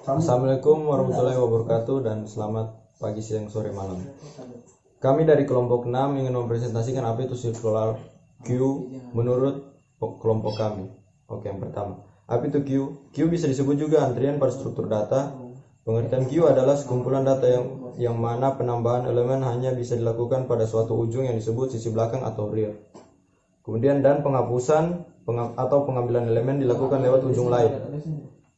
Assalamualaikum warahmatullahi wabarakatuh dan selamat pagi, siang, sore, malam. Kami dari kelompok 6 ingin mempresentasikan apa itu circular queue menurut kelompok kami. Oke, yang pertama, apa itu queue? Queue bisa disebut juga antrian pada struktur data. Pengertian queue adalah sekumpulan data yang mana penambahan elemen hanya bisa dilakukan pada suatu ujung yang disebut sisi belakang atau rear. Kemudian dan penghapusan atau pengambilan elemen dilakukan lewat ujung lain.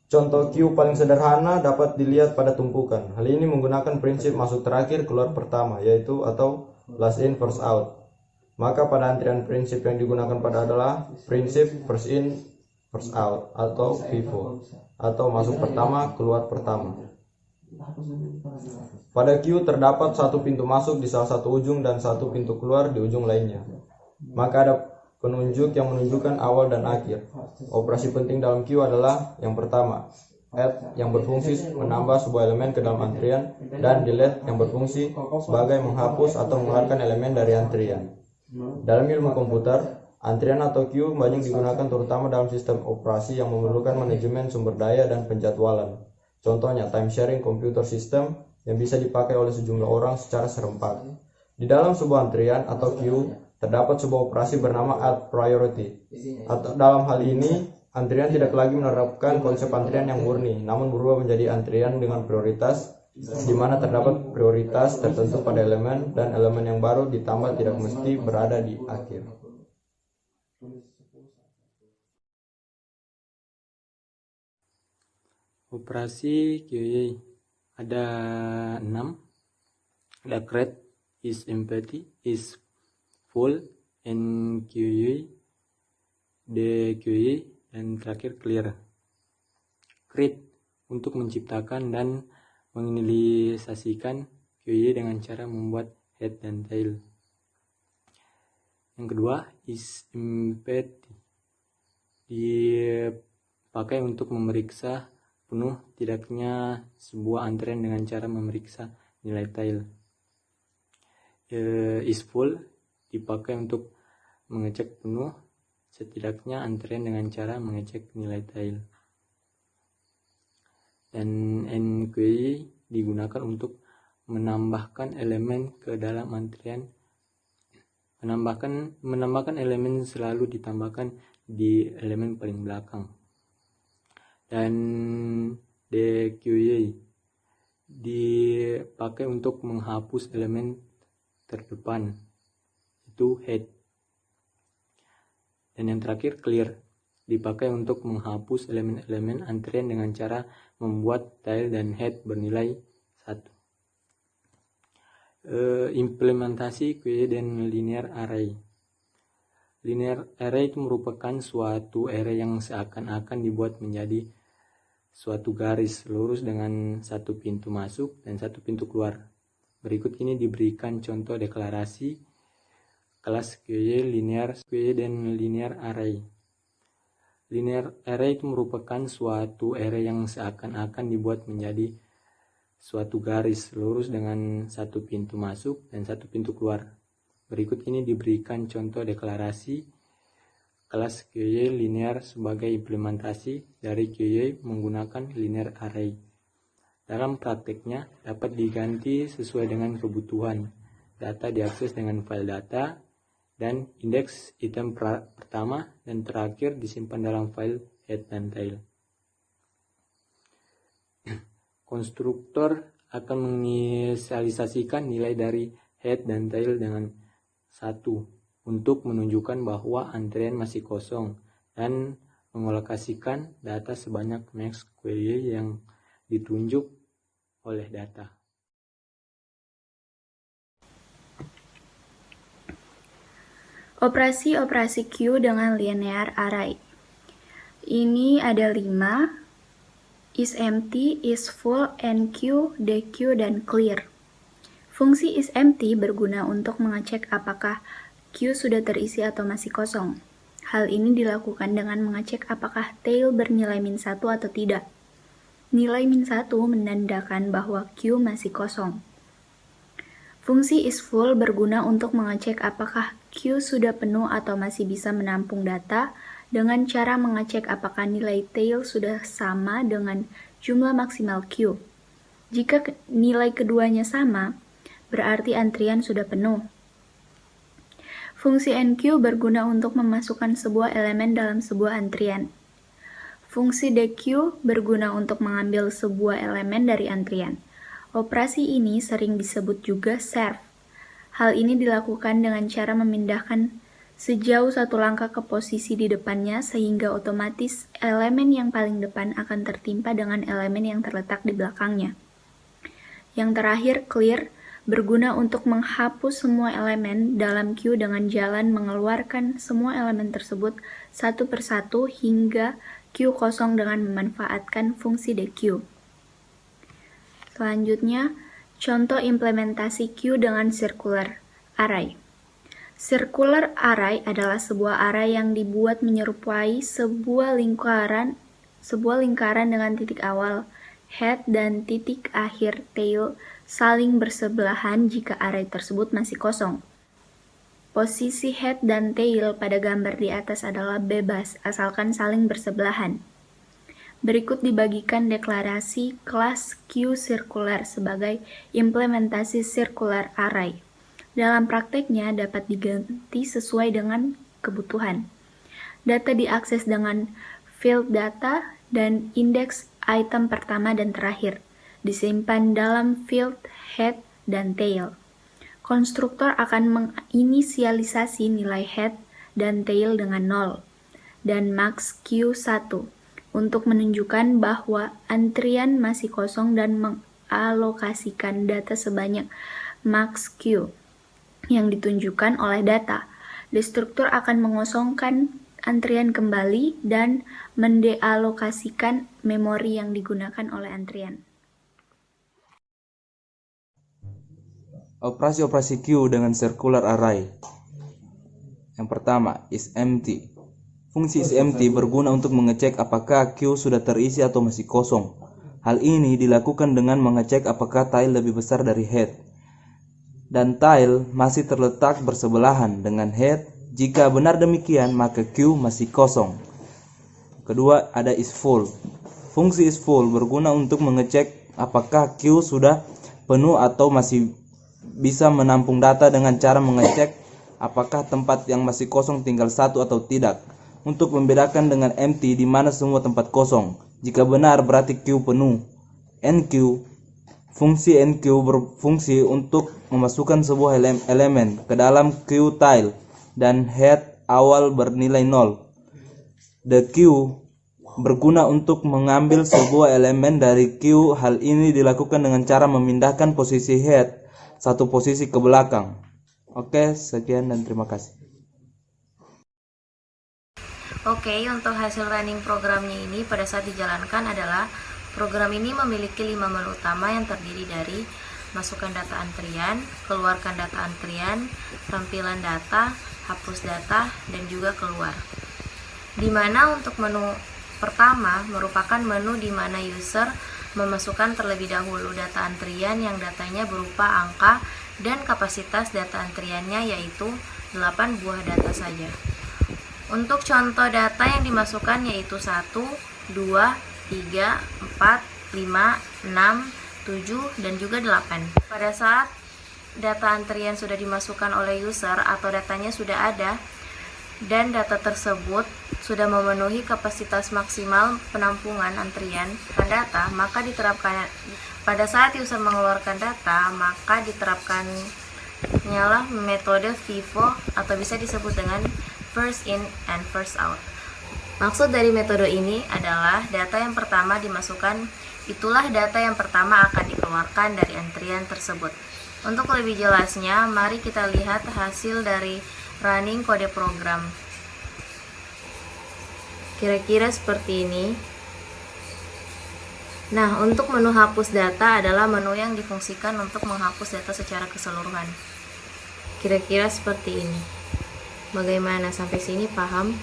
Contoh queue paling sederhana dapat dilihat pada tumpukan. Hal ini menggunakan prinsip masuk terakhir keluar pertama, yaitu atau last in first out. Maka pada antrian prinsip yang digunakan pada adalah prinsip first in first out atau FIFO, atau masuk pertama keluar pertama. Pada queue terdapat satu pintu masuk di salah satu ujung dan satu pintu keluar di ujung lainnya. Maka ada penunjuk yang menunjukkan awal dan akhir. Operasi penting dalam queue adalah yang pertama, add yang berfungsi menambah sebuah elemen ke dalam antrian, dan delete yang berfungsi sebagai menghapus atau mengeluarkan elemen dari antrian. Dalam ilmu komputer, antrian atau queue banyak digunakan terutama dalam sistem operasi yang memerlukan manajemen sumber daya dan penjadwalan. Contohnya time sharing computer system yang bisa dipakai oleh sejumlah orang secara serempak. Di dalam sebuah antrian atau queue terdapat sebuah operasi bernama add priority. Atau dalam hal ini, antrian tidak lagi menerapkan konsep antrian yang murni, namun berubah menjadi antrian dengan prioritas, di mana terdapat prioritas tertentu pada elemen, dan elemen yang baru ditambah tidak mesti berada di akhir. Operasi QA ada 6. Ada create, is empty, is full, NQA, DQA, dan terakhir clear. Create untuk menciptakan dan menginisialisasikan QA dengan cara membuat head dan tail. Yang kedua, is empty, dipakai untuk memeriksa penuh tidaknya sebuah antrian dengan cara memeriksa nilai tail. Is full dipakai untuk mengecek penuh setidaknya antrian dengan cara mengecek nilai tail. Dan NQA digunakan untuk menambahkan elemen ke dalam antrian. Menambahkan elemen selalu ditambahkan di elemen paling belakang. Dan DQA dipakai untuk menghapus elemen terdepan, itu head. Dan yang terakhir clear, dipakai untuk menghapus elemen-elemen antrian dengan cara membuat tail dan head bernilai 1. Implementasi QA dan linear array. Linear array itu merupakan suatu array yang seakan-akan dibuat menjadi suatu garis lurus dengan satu pintu masuk dan satu pintu keluar. Berikut ini diberikan contoh deklarasi kelas QA, linear QA, dan linear array. Linear array itu merupakan suatu array yang seakan-akan dibuat menjadi suatu garis lurus dengan satu pintu masuk dan satu pintu keluar. Berikut ini diberikan contoh deklarasi kelas QA linear sebagai implementasi dari QA menggunakan linear array. Dalam prakteknya dapat diganti sesuai dengan kebutuhan. Data diakses dengan file data, dan indeks item pertama dan terakhir disimpan dalam file head dan tail. Konstruktor akan menginisialisasikan nilai dari head dan tail dengan 1 untuk menunjukkan bahwa antrian masih kosong dan mengalokasikan data sebanyak max query yang ditunjuk oleh data. Operasi-operasi queue dengan linear array. Ini ada 5, is empty, is full, NQ, DQ, dan clear. Fungsi is empty berguna untuk mengecek apakah queue sudah terisi atau masih kosong. Hal ini dilakukan dengan mengecek apakah tail bernilai -1 atau tidak. Nilai -1 menandakan bahwa queue masih kosong. Fungsi isFull berguna untuk mengecek apakah queue sudah penuh atau masih bisa menampung data dengan cara mengecek apakah nilai tail sudah sama dengan jumlah maksimal queue. Jika nilai keduanya sama, berarti antrian sudah penuh. Fungsi enqueue berguna untuk memasukkan sebuah elemen dalam sebuah antrian. Fungsi dequeue berguna untuk mengambil sebuah elemen dari antrian. Operasi ini sering disebut juga serve. Hal ini dilakukan dengan cara memindahkan sejauh satu langkah ke posisi di depannya sehingga otomatis elemen yang paling depan akan tertimpa dengan elemen yang terletak di belakangnya. Yang terakhir, clear, berguna untuk menghapus semua elemen dalam queue dengan jalan mengeluarkan semua elemen tersebut satu persatu hingga queue kosong dengan memanfaatkan fungsi dequeue. Selanjutnya, contoh implementasi queue dengan circular array. Circular array adalah sebuah array yang dibuat menyerupai sebuah lingkaran dengan titik awal head dan titik akhir tail saling bersebelahan jika array tersebut masih kosong. Posisi head dan tail pada gambar di atas adalah bebas asalkan saling bersebelahan. Berikut dibagikan deklarasi kelas queueCircular sebagai implementasi circular array. Dalam prakteknya dapat diganti sesuai dengan kebutuhan. Data diakses dengan field data dan indeks item pertama dan terakhir, disimpan dalam field head dan tail. Konstruktor akan menginisialisasi nilai head dan tail dengan 0 dan max Q1 untuk menunjukkan bahwa antrian masih kosong dan mengalokasikan data sebanyak max Q yang ditunjukkan oleh data. Destruktur akan mengosongkan antrian kembali dan mendealokasikan memori yang digunakan oleh antrian. Operasi-operasi queue dengan circular array. Yang pertama, isEmpty. Fungsi isEmpty berguna untuk mengecek apakah queue sudah terisi atau masih kosong. Hal ini dilakukan dengan mengecek apakah tile lebih besar dari head dan tile masih terletak bersebelahan dengan head. Jika benar demikian, maka queue masih kosong. Kedua, ada isFull. Fungsi isFull berguna untuk mengecek apakah queue sudah penuh atau masih bisa menampung data dengan cara mengecek apakah tempat yang masih kosong tinggal satu atau tidak, untuk membedakan dengan empty di mana semua tempat kosong. Jika benar berarti queue penuh. Enqueue. Fungsi enqueue berfungsi untuk memasukkan sebuah elemen ke dalam queue tile dan head awal bernilai 0. Dequeue berguna untuk mengambil sebuah elemen dari queue. Hal ini dilakukan dengan cara memindahkan posisi head satu posisi ke belakang. Oke, sekian dan terima kasih. Oke, untuk hasil running programnya ini pada saat dijalankan adalah program ini memiliki 5 menu utama yang terdiri dari masukkan data antrian, keluarkan data antrian, tampilan data, hapus data, dan juga keluar. Di mana untuk menu pertama merupakan menu di mana user memasukkan terlebih dahulu data antrian yang datanya berupa angka dan kapasitas data antriannya yaitu 8 buah data saja. Untuk contoh data yang dimasukkan yaitu 1, 2, 3, 4, 5, 6, 7, dan juga 8. Pada saat data antrian sudah dimasukkan oleh user atau datanya sudah ada dan data tersebut sudah memenuhi kapasitas maksimal penampungan antrian data, maka diterapkan pada saat user mengeluarkan data, maka diterapkan nyalah metode FIFO atau bisa disebut dengan first in and first out. Maksud dari metode ini adalah data yang pertama dimasukkan, itulah data yang pertama akan dikeluarkan dari antrian tersebut. Untuk lebih jelasnya, mari kita lihat hasil dari running kode program. Kira-kira seperti ini. Nah, untuk menu hapus data adalah menu yang difungsikan untuk menghapus data secara keseluruhan. Kira-kira seperti ini. Bagaimana, sampai sini paham?